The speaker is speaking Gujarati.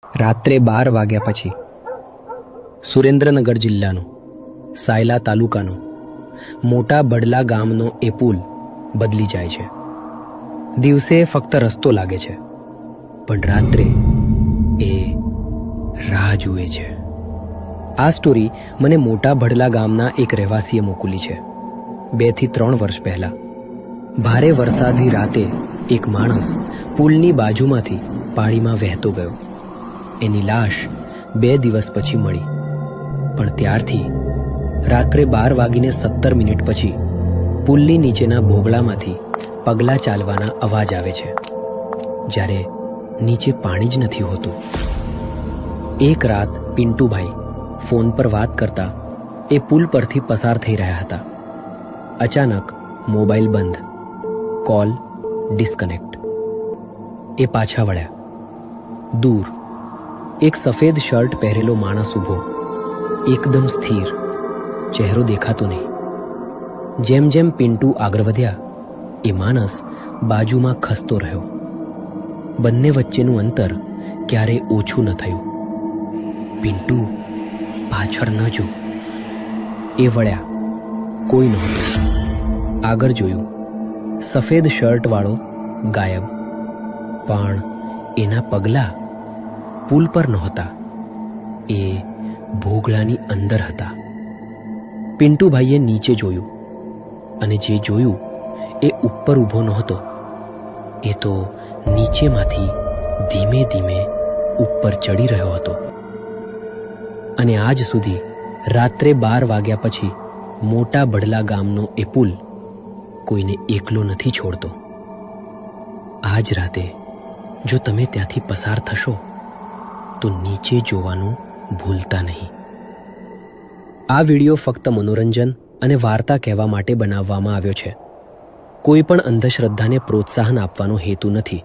રાત્રે 12 વાગ્યા પછી સુરેન્દ્રનગર જિલ્લાનું સાયલા તાલુકાનું મોટા બડલા ગામનો એ પુલ બદલી જાય છે. દિવસે ફક્ત રસ્તો લાગે છે, પણ રાત્રે એ રાહ જુએ છે. આ સ્ટોરી મને મોટા બડલા ગામના એક રહેવાસીએ મોકલી છે. 2 થી 3 વર્ષ પહેલા ભારે વરસાદની રાતે એક માણસ પુલની બાજુમાંથી પાણીમાં વહેતો ગયો. એની લાશ 2 દિવસ પછી મળી, પણ ત્યારથી રાત્રે 12:17 પછી પુલની નીચેના ભોગળામાંથી પગલાં ચાલવાના અવાજ આવે છે, જ્યારે નીચે પાણી જ નથી હોતું. એક રાત પિન્ટુભાઈ ફોન પર વાત કરતા એ પુલ પરથી પસાર થઈ રહ્યા હતા. અચાનક મોબાઈલ બંધ, કોલ ડિસ્કનેક્ટ. એ પાછા વળ્યા. દૂર એક સફેદ શર્ટ પહેરેલો માણસ ઊભો, એકદમ સ્થિર, ચહેરો દેખાતો નહીં. જેમ જેમ પિન્ટુ આગળ વધ્યા, એ માણસ બાજુમાં ખસતો રહ્યો. બંને વચ્ચેનું અંતર ક્યારેય ઓછું ન થયું. પિન્ટુ, પાછળ ન જો. એ વળ્યા. કોઈ નહોતું. આગળ જોયું. સફેદ શર્ટવાળો ગાયબ, પણ એના પગલાં પુલ પર નહોતા, એ ભોગળાની અંદર હતા. પિન્ટુભાઈએ નીચે જોયું, અને જે જોયું એ ઉપર ઊભો નહોતો, એ તો નીચેમાંથી ધીમે ધીમે ઉપર ચડી રહ્યો હતો. અને આજ સુધી રાત્રે 12 વાગ્યા પછી મોટા બડલા ગામનો એ પુલ કોઈને એકલો નથી છોડતો. આજ રાતે જો તમે ત્યાંથી પસાર થશો તો નીચે જોવાનું ભૂલતા નહીં. આ વિડીયો ફક્ત મનોરંજન અને વાર્તા કહેવા માટે બનાવવામાં આવ્યો છે. કોઈ પણ અંધશ્રદ્ધાને પ્રોત્સાહન આપવાનો હેતુ નથી.